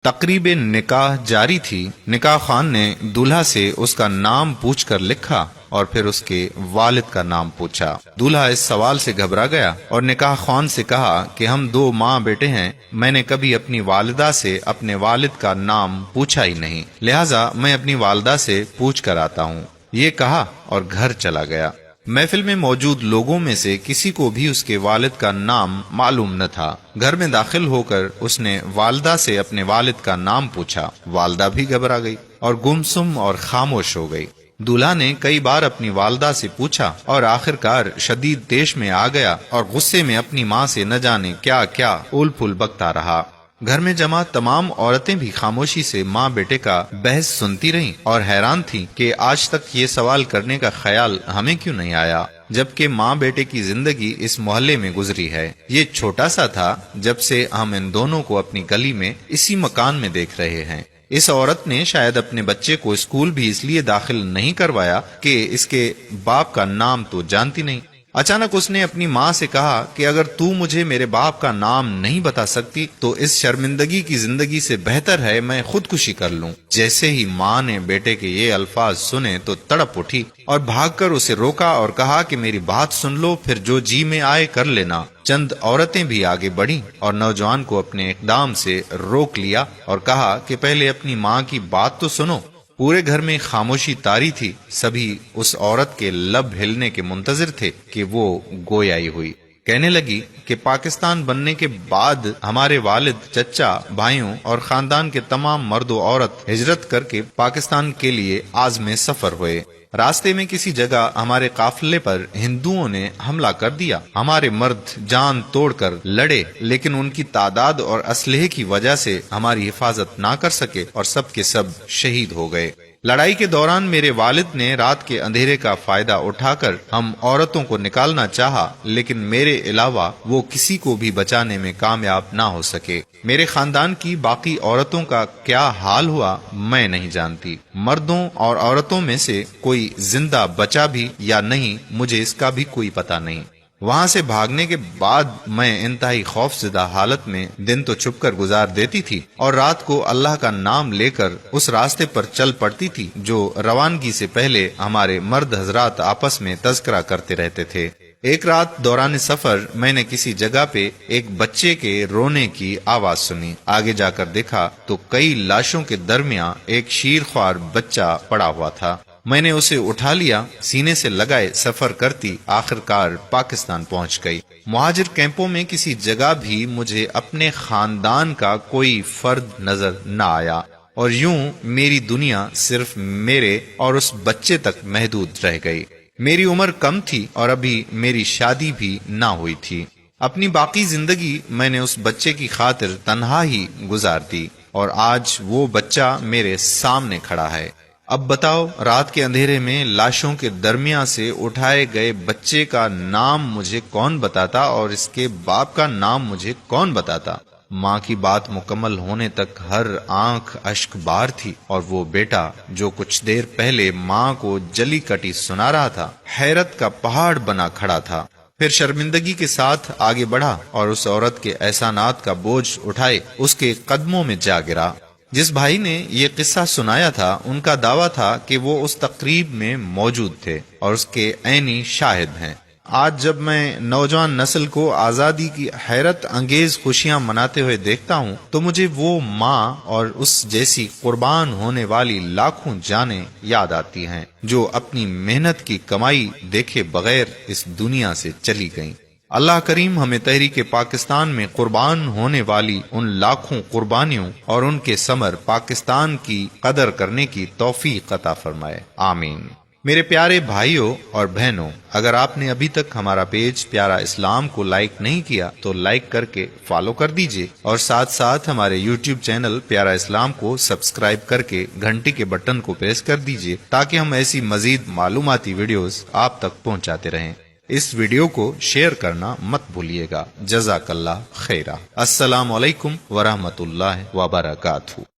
تقریب نکاح جاری تھی۔ نکاح خوان نے دولہا سے اس کا نام پوچھ کر لکھا اور پھر اس کے والد کا نام پوچھا۔ دولہا اس سوال سے گھبرا گیا اور نکاح خوان سے کہا کہ ہم دو ماں بیٹے ہیں، میں نے کبھی اپنی والدہ سے اپنے والد کا نام پوچھا ہی نہیں، لہٰذا میں اپنی والدہ سے پوچھ کر آتا ہوں، یہ کہا اور گھر چلا گیا۔ محفل میں موجود لوگوں میں سے کسی کو بھی اس کے والد کا نام معلوم نہ تھا۔ گھر میں داخل ہو کر اس نے والدہ سے اپنے والد کا نام پوچھا۔ والدہ بھی گھبرا گئی اور گمسم اور خاموش ہو گئی۔ دولہا نے کئی بار اپنی والدہ سے پوچھا اور آخرکار شدید طیش میں آ گیا اور غصے میں اپنی ماں سے نہ جانے کیا کیا اول پھول بکتا رہا۔ گھر میں جمع تمام عورتیں بھی خاموشی سے ماں بیٹے کا بحث سنتی رہیں اور حیران تھیں کہ آج تک یہ سوال کرنے کا خیال ہمیں کیوں نہیں آیا، جبکہ ماں بیٹے کی زندگی اس محلے میں گزری ہے۔ یہ چھوٹا سا تھا جب سے ہم ان دونوں کو اپنی گلی میں اسی مکان میں دیکھ رہے ہیں۔ اس عورت نے شاید اپنے بچے کو اسکول بھی اس لیے داخل نہیں کروایا کہ اس کے باپ کا نام تو جانتی نہیں۔ اچانک اس نے اپنی ماں سے کہا کہ اگر تو مجھے میرے باپ کا نام نہیں بتا سکتی تو اس شرمندگی کی زندگی سے بہتر ہے میں خودکشی کر لوں۔ جیسے ہی ماں نے بیٹے کے یہ الفاظ سنے تو تڑپ اٹھی اور بھاگ کر اسے روکا اور کہا کہ میری بات سن لو، پھر جو جی میں آئے کر لینا۔ چند عورتیں بھی آگے بڑھیں اور نوجوان کو اپنے اقدام سے روک لیا اور کہا کہ پہلے اپنی ماں کی بات تو سنو۔ پورے گھر میں خاموشی طاری تھی، سبھی اس عورت کے لب ہلنے کے منتظر تھے کہ وہ گویائی ہوئی۔ کہنے لگی کہ پاکستان بننے کے بعد ہمارے والد، چچا، بھائیوں اور خاندان کے تمام مرد و عورت ہجرت کر کے پاکستان کے لیے عازم سفر ہوئے۔ راستے میں کسی جگہ ہمارے قافلے پر ہندوؤں نے حملہ کر دیا۔ ہمارے مرد جان توڑ کر لڑے، لیکن ان کی تعداد اور اسلحے کی وجہ سے ہماری حفاظت نہ کر سکے اور سب کے سب شہید ہو گئے۔ لڑائی کے دوران میرے والد نے رات کے اندھیرے کا فائدہ اٹھا کر ہم عورتوں کو نکالنا چاہا، لیکن میرے علاوہ وہ کسی کو بھی بچانے میں کامیاب نہ ہو سکے۔ میرے خاندان کی باقی عورتوں کا کیا حال ہوا میں نہیں جانتی۔ مردوں اور عورتوں میں سے کوئی زندہ بچا بھی یا نہیں مجھے اس کا بھی کوئی پتہ نہیں۔ وہاں سے بھاگنے کے بعد میں انتہائی خوف زدہ حالت میں دن تو چھپ کر گزار دیتی تھی اور رات کو اللہ کا نام لے کر اس راستے پر چل پڑتی تھی جو روانگی سے پہلے ہمارے مرد حضرات آپس میں تذکرہ کرتے رہتے تھے۔ ایک رات دوران سفر میں نے کسی جگہ پہ ایک بچے کے رونے کی آواز سنی۔ آگے جا کر دیکھا تو کئی لاشوں کے درمیان ایک شیرخوار بچہ پڑا ہوا تھا۔ میں نے اسے اٹھا لیا، سینے سے لگائے سفر کرتی آخرکار پاکستان پہنچ گئی۔ مہاجر کیمپوں میں کسی جگہ بھی مجھے اپنے خاندان کا کوئی فرد نظر نہ آیا اور یوں میری دنیا صرف میرے اور اس بچے تک محدود رہ گئی۔ میری عمر کم تھی اور ابھی میری شادی بھی نہ ہوئی تھی۔ اپنی باقی زندگی میں نے اس بچے کی خاطر تنہا ہی گزار دی اور آج وہ بچہ میرے سامنے کھڑا ہے۔ اب بتاؤ، رات کے اندھیرے میں لاشوں کے درمیان سے اٹھائے گئے بچے کا نام مجھے کون بتاتا اور اس کے باپ کا نام مجھے کون بتاتا؟ ماں کی بات مکمل ہونے تک ہر آنکھ اشک بار تھی اور وہ بیٹا جو کچھ دیر پہلے ماں کو جلی کٹی سنا رہا تھا حیرت کا پہاڑ بنا کھڑا تھا۔ پھر شرمندگی کے ساتھ آگے بڑھا اور اس عورت کے احسانات کا بوجھ اٹھائے اس کے قدموں میں جا گرا۔ جس بھائی نے یہ قصہ سنایا تھا ان کا دعویٰ تھا کہ وہ اس تقریب میں موجود تھے اور اس کے عینی شاہد ہیں۔ آج جب میں نوجوان نسل کو آزادی کی حیرت انگیز خوشیاں مناتے ہوئے دیکھتا ہوں تو مجھے وہ ماں اور اس جیسی قربان ہونے والی لاکھوں جانیں یاد آتی ہیں جو اپنی محنت کی کمائی دیکھے بغیر اس دنیا سے چلی گئیں۔ اللہ کریم ہمیں تحریک پاکستان میں قربان ہونے والی ان لاکھوں قربانیوں اور ان کے ثمر پاکستان کی قدر کرنے کی توفیق عطا فرمائے، آمین۔ میرے پیارے بھائیوں اور بہنوں، اگر آپ نے ابھی تک ہمارا پیج پیارا اسلام کو لائک نہیں کیا تو لائک کر کے فالو کر دیجئے اور ساتھ ساتھ ہمارے یوٹیوب چینل پیارا اسلام کو سبسکرائب کر کے گھنٹی کے بٹن کو پریس کر دیجئے تاکہ ہم ایسی مزید معلوماتی ویڈیوز آپ تک پہنچاتے رہیں۔ اس ویڈیو کو شیئر کرنا مت بھولیے گا۔ جزاک اللہ خیرہ۔ السلام علیکم ورحمۃ اللہ وبرکاتہ۔